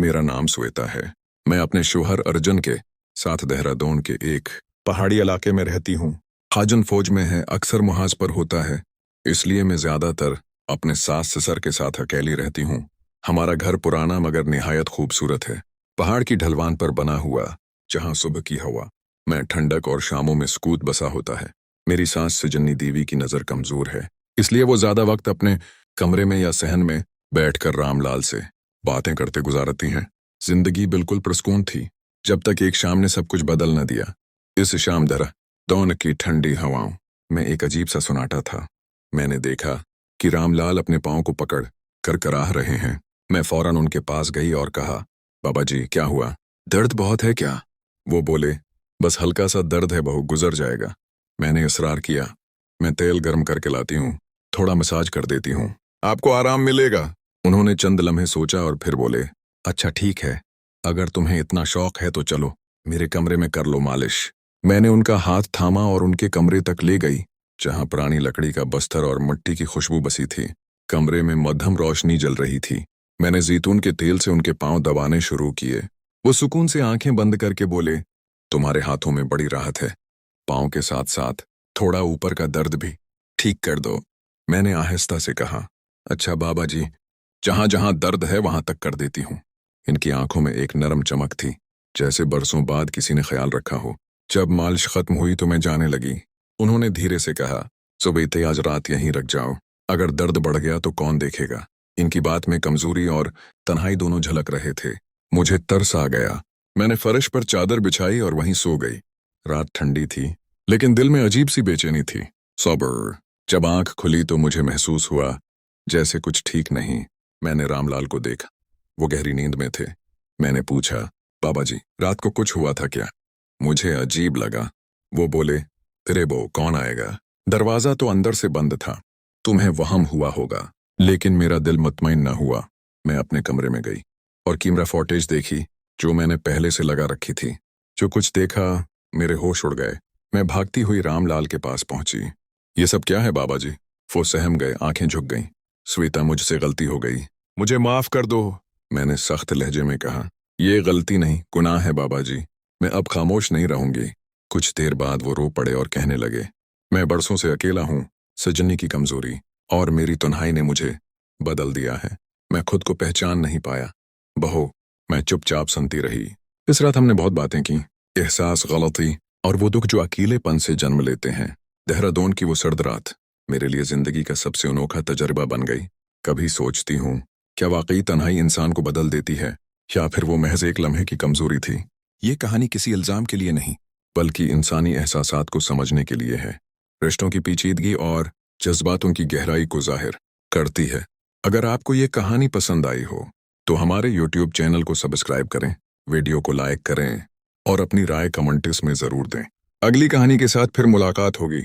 मेरा नाम श्वेता है। मैं अपने शौहर अर्जुन के साथ देहरादून के एक पहाड़ी इलाके में रहती हूँ। हाजन फौज में है, अक्सर मुहाज पर होता है, इसलिए मैं ज्यादातर अपने सास ससुर के साथ अकेली रहती हूँ। हमारा घर पुराना मगर निहायत खूबसूरत है, पहाड़ की ढलवान पर बना हुआ, जहाँ सुबह की हवा में ठंडक और शामों में सुकून बसा होता है। मेरी सास सजनी देवी की नज़र कमजोर है, इसलिए वो ज्यादा वक्त अपने कमरे में या सहन में बैठकर रामलाल से बातें करते गुजारती हैं। जिंदगी बिल्कुल प्रसकून थी, जब तक एक शाम ने सब कुछ बदल न दिया। इस शाम देहरादून की ठंडी हवाओं में एक अजीब सा सुनाटा था। मैंने देखा कि रामलाल अपने पाँव को पकड़ कर कराह रहे हैं। मैं फौरन उनके पास गई और कहा, बाबा जी क्या हुआ, दर्द बहुत है क्या? वो बोले, बस हल्का सा दर्द है बहू, गुजर जाएगा। मैंने इसरार किया, मैं तेल गर्म करके लाती हूँ, थोड़ा मसाज कर देती हूँ, आपको आराम मिलेगा। उन्होंने चंद लम्हे सोचा और फिर बोले, अच्छा ठीक है, अगर तुम्हें इतना शौक है तो चलो मेरे कमरे में कर लो मालिश। मैंने उनका हाथ थामा और उनके कमरे तक ले गई, जहां पुरानी लकड़ी का बस्तर और मिट्टी की खुशबू बसी थी। कमरे में मध्यम रोशनी जल रही थी। मैंने जैतून के तेल से उनके पांव दबाने शुरू किए। वो सुकून से आंखें बंद करके बोले, तुम्हारे हाथों में बड़ी राहत है, पांव के साथ साथ थोड़ा ऊपर का दर्द भी ठीक कर दो। मैंने आहिस्ता से कहा, अच्छा बाबा जी, जहां जहां दर्द है वहां तक कर देती हूँ। इनकी आंखों में एक नरम चमक थी, जैसे बरसों बाद किसी ने ख्याल रखा हो। जब मालिश खत्म हुई तो मैं जाने लगी। उन्होंने धीरे से कहा, सुबह आज रात यहीं रख जाओ, अगर दर्द बढ़ गया तो कौन देखेगा। इनकी बात में कमजोरी और तन्हाई दोनों झलक रहे थे। मुझे तरस आ गया। मैंने फर्श पर चादर बिछाई और वहीं सो गई। रात ठंडी थी, लेकिन दिल में अजीब सी बेचैनी थी। सबर। जब आंख खुली तो मुझे महसूस हुआ जैसे कुछ ठीक नहीं। मैंने रामलाल को देखा, वो गहरी नींद में थे। मैंने पूछा, बाबा जी रात को कुछ हुआ था क्या? मुझे अजीब लगा। वो बोले, तेरे बो कौन आएगा, दरवाजा तो अंदर से बंद था, तुम्हें वहम हुआ होगा। लेकिन मेरा दिल मुतमईन न हुआ। मैं अपने कमरे में गई और कैमरा फुटेज देखी जो मैंने पहले से लगा रखी थी। जो कुछ देखा, मेरे होश उड़ गए। मैं भागती हुई रामलाल के पास पहुंची। ये सब क्या है बाबा जी? वो सहम गए, आंखें झुक गईं। श्वेता, मुझसे गलती हो गई, मुझे माफ कर दो, मैंने सख्त लहजे में कहा। ये गलती नहीं, गुनाह है बाबा जी, मैं अब खामोश नहीं रहूंगी। कुछ देर बाद वो रो पड़े और कहने लगे, मैं बरसों से अकेला हूँ, सजनी की कमजोरी और मेरी तन्हाई ने मुझे बदल दिया है। मैं खुद को पहचान नहीं पाया। बहू, मैं चुपचाप सुनती रही। इस रात हमने बहुत बातें की, एहसास, गलती और वो दुख जो अकेलेपन से जन्म लेते हैं। देहरादून की वो सर्द रात मेरे लिए जिंदगी का सबसे अनोखा तजर्बा बन गई। कभी सोचती हूँ, क्या वाकई तन्हाई इंसान को बदल देती है, या फिर वो महज एक लम्हे की कमजोरी थी? ये कहानी किसी इल्जाम के लिए नहीं, बल्कि इंसानी एहसासात को समझने के लिए है। रिश्तों की पेचीदगी और जज्बातों की गहराई को जाहिर करती है। अगर आपको ये कहानी पसंद आई हो तो हमारे YouTube चैनल को सब्सक्राइब करें, वीडियो को लाइक करें और अपनी राय कमेंट्स में जरूर दें। अगली कहानी के साथ फिर मुलाकात होगी।